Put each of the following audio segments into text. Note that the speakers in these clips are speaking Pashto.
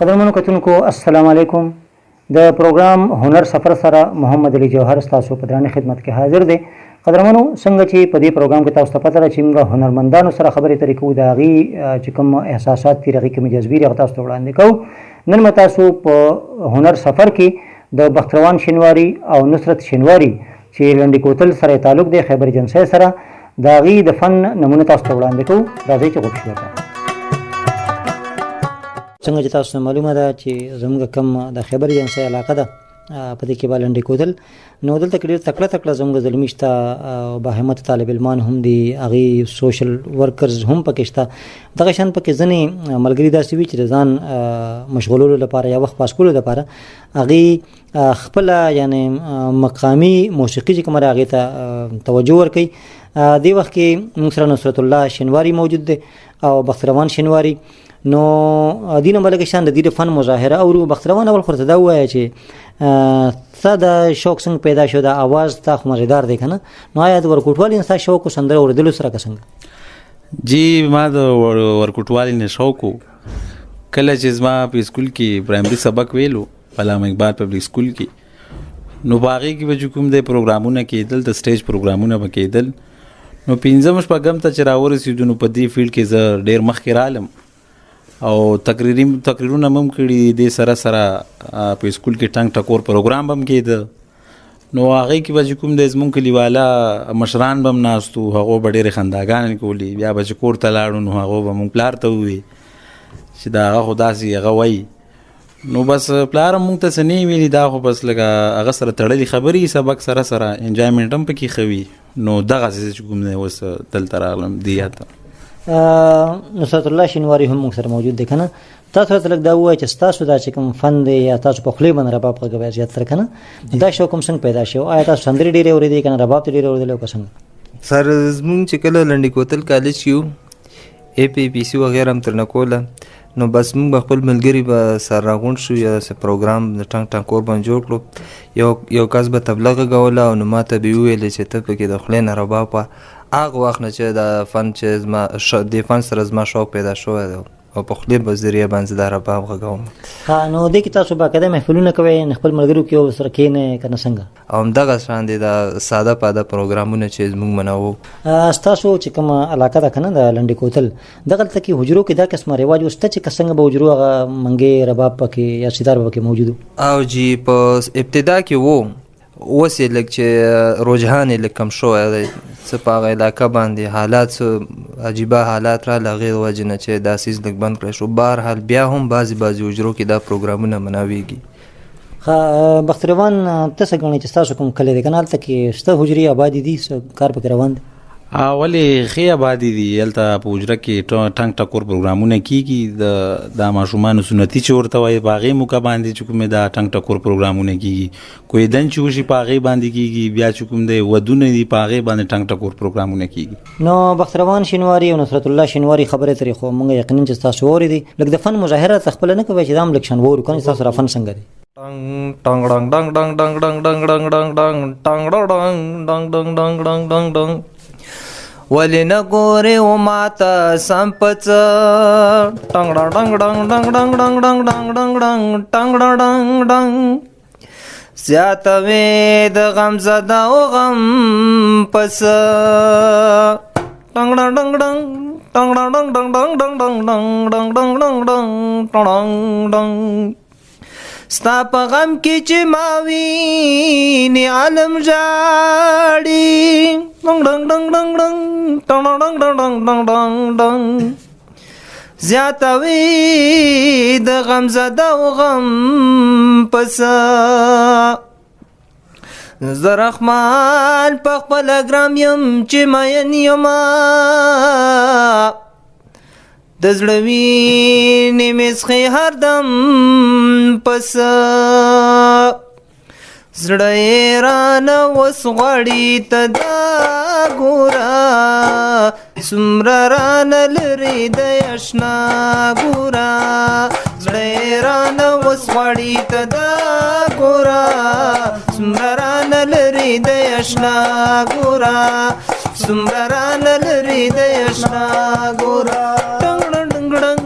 قدرمنو کتونکو السلام علیکم. د پروګرام هنر سفر سره محمد علي جوهر تاسو په درانه خدمت کې حاضر دی. قدرمنو څنګه چې په دې پروګرام کې تاسو ته پته ده چې موږ هنرمندانو سره خبرې اترې کوو، د هغې چې کوم احساسات دي، هغې کومې جذبې دي، هغه تاسو ته وړاندې کوو. نن به تاسو په هنر سفر کې د بخت روان شینواري او نصرت شینواري چې لنډي کوتل سره تعلق دی، خیبر ایجنسۍ سره، د هغې د فن نمونه تاسو ته وړاندې کوو. راځئ چې غوږ شو ورته. څنګه چې تاسو معلومه ده چې زموږ کوم د خیبر ایجنسۍ علاقه ده په دې کې به لنډي کوتل، نو دلته کې ډېر تکړه تکړه زموږ زلمي شته او باهمته طالب علمان هم دي، هغې سوشل ورکرز هم پکې شته. دغه شان پکې ځینې ملګري داسې وي چې د ځان مشغولولو لپاره یا وخت پاس کولو لپاره هغې خپله یعنې مقامي موسیقي چې کومه ده هغې ته توجه ورکوي. دې وخت کې موږ سره نصرت الله شینواري موجود دی او بخت روان شینواري. نو دینه بلکې شان د دې فن مظاهره او بخت روان اول خورته دا وایي چې تا د شوق څنګه پیدا شو، د اواز تا خو مزیدار دی که نه؟ نو آیا د ورکوټوالي نه ستا شوق و سندره اورېدلو سره که څنګه؟ جی ما د ورکوټوالي نه شوق و. کله چې زما په سکول کې پرایمري سبق ویلو په علامه اقبال پبلیک سکول کې، نو په هغې کې به چې کوم دی پروګرامونه کېدل، د سټیج پروګرامونه به کېدل. نو پنځم شپږم ته چې راورسېدو نو په دې فیلډ کې زه ډېر مخکې رالم او تقریرونه هم کړي. دې سره سره په سکول کې ټنګ ټکور پروګرام هم کېده. نو هغې کې به چې کوم دی زموږ کلیواله مشران به هم ناست وو، هغو به ډېرې خنداګانې کولې. بیا به چې کور ته لاړو نو هغو به مونږ پلار ته ووایي چې دا هغه خو داسې هغه وایي. نو بس پلار هم مونږ ته څه نه ویلي، دا خو بس لکه هغه سره تړلې خبرې، سبق سره سره انجوایمنټ هم پکې ښه وي. نو دغسې چې کوم دی اوس دلته راغلم دې ته. نصرت الله شینواري هم موږ سره موجود دی که نه؟ تاسو راته لږ دا ووایه چې ستاسو دا چې کوم فن دی یا تاسو په خولې باندې رباب غږوئ زیاتره که نه، دا شوق هم څنګه پیدا شو؟ آیا تاسو سندرې ډېرې اورېدې که نه رباب ته ډېرې اورېدلی او که څنګه؟ سر زمونږ چې کله لنډي کوتل کالج کې وو، اے پی سي وغیره هم ترنه کوله، نو بس موږ به خپل ملګري به سر راغونډ شو یا داسې پروګرام د ټنګ ټنګ کور باندې جوړ کړو. یو کس به طبله غږوله او نو ما ته به یې وویلې چې ته پکې د خولې نه رباب وه. هغه وخت نه چې د فن چې زما د فن سره زما شوق پیدا شوی دی او په خولې په ذریعه باندې دا رباب غږوم. نو دې کې تاسو باقاعده محفلونه کوئ خپل ملګرو کې او سره کښېنئ که نه څنګه؟ او همدغه شان دی دا ساده پاده پروګرامونه چې زموږ منوو. ستاسو چې کومه علاقه ده که نه د لنډي کوتل، دغلته کې حجرو کې دا قسمه رواج وسته چې که څنګه به حجرو هغه منګې رباب پکې یا سیتار به پکې موجود و؟ او جی په ابتدا کې وو، اوس یې لږ چې رجحان یې لږ کم شوی دی، څه په هغه علاقه باندې حالات څه عجیبه حالات راغله، هغې د وجې نه چې دا څیز لږ بند کړی شو. بهرحال بیا هم بعضې حجرو کې دا پروګرامونه مناویږي. بخت روان ته څه ګڼې چې ستاسو کوم کلی دی که نه، هلته کې شته حجرې آبادې دي، کار پکې روان دی؟ ولې ښې آبادي دي. هلته په حجره کې ټنګ ټکور پروګرامونه کېږي. د ماشومانو سنتي چې ورته وایي په هغې موقع باندې چې کومې دا ټنګ ټکور پروګرامونه کېږي. کویدن چې وشي په هغې باندې کېږي. بیا چې کوم دی ودونه دي په هغې باندې ټنګ ټکور پروګرامونه کېږي. نو بخت روان شینواري او نصرت الله شینواري خبرې اترې خو موږ یقینا چې ستاسو اورېدې، لږ د فن مظاهره ته خپله نه کوئ چې دا هم لږ شان وورو که نه، ستاسو را فن څنګه دی؟ ټنګ ډنګ ډنګ ډنګ ډنګ ډنګ ډنګ ډنګ ډنګ ډنګ ټنګ ډنګ ډنګ ډنګ ډنګ ډنګ ډنګ ډنګ ولې نه ګورې و ماته سم په څه ټنګ ډنګ ډنګ ډنګ ډنګ ډنګ ډنګ ډنګ ډنګ ډنګ ټنګ ډنګ ډنګ زیاته وې د غم زده او غم په څه ټنګ ډنګ ډنګ ډنګ ټنګ ډنګ ډنګ ډنګ ډنګ ډنګ ډنګ ډنګ ډنګ ډنګ ډنګ ډنګ ستا په غم کې چې ما وینې عالم ژاړي ډنګ ډنګ ډنګ ډنګ ډنګ ډنګ ډنګ ډنګ ډنګ ډنګ زیاته وې د غم زده او غم په څه زه رحمان په خپله ګرام یم چې مین یمه د زړه وینې مې څښې هردم په څه زړه یې رانه اوس غواړي ته دا ګوره څومره رانه لرې دی اشنا ګوره زړه یې رانه اوس غواړي ته دا ګوره څومره رانه لرې دی اشنا ګوره څومره رانه لرې دی اشنا ګوره ټنګ ډنګ ډنګ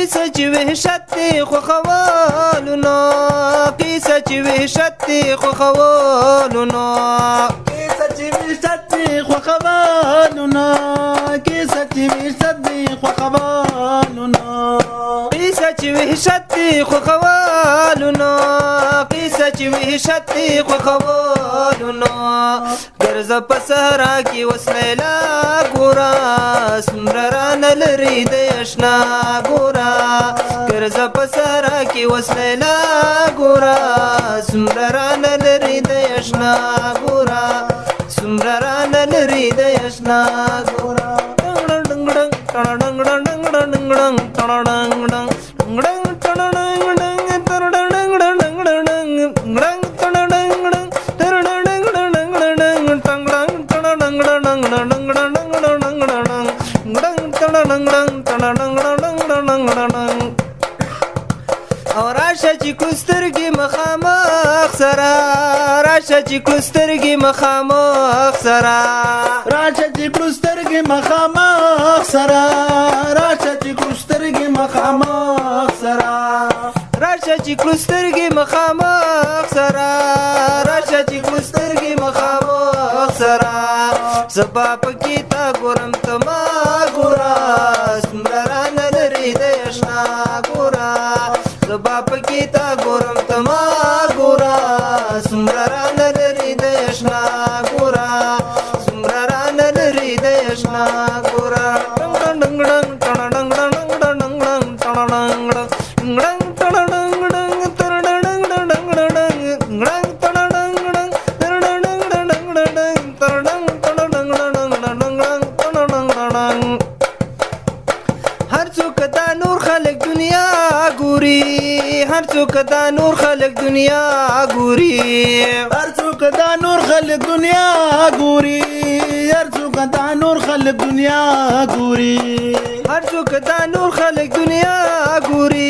قیسه چې وحشت دی خو خوالونو قیسه چې وحشت دی خو خوالونو قیسه چې وحشت دی خو خوالونو قیسه چې وحشت دی خو خوالونو قیسه چې وحشت دی خو خوالونو قیسه چې وحشت دی خو خوالونو ګرځه په صحرا کې وس لیلا ګورا سمره رانه لري د اشنا ګورا ګرځه په صحرا کې وس لیلا ګورا سمره رانه لري د اشنا ګورا سمره رانه لري د اشنا ګورا چې کوسترګي مخامخ سرا راشه چې کوسترګي مخامخ سرا راشه چې کوسترګي مخامخ سرا راشه چې کوسترګي مخامخ سرا راشه چې کوسترګي مخامخ سرا راشه چې کوسترګي مخامخ سرا زبا پکې تا ګورم تما ګورا سمران لري د یشنا ګورا زبا پکې تا ګورم تما ګورا سمران لري د یشنا ګورا سمران لري د یشنا ګورا ډنګ ډنګ ډنګ ډنګ ډنګ ډنګ ډنګ هر څوک دا نور خلق دنیا ګوري هر څوک دا نور خلق دنیا ګوري هر څوک دا نور خلق دنیا ګوري هر څوک دا نور خلق دنیا ګوري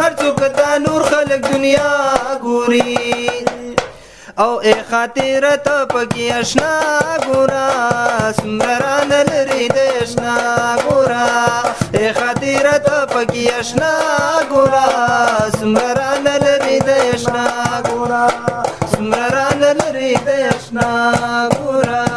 هر څوک دا نور خلق دنیا ګوري او ای خاطر ته پکې آشنا ګورا سمران لري د آشنا ګورا ای خاطر ته پکې آشنا ګورا سمران لري د آشنا ګورا سمران لري د آشنا ګورا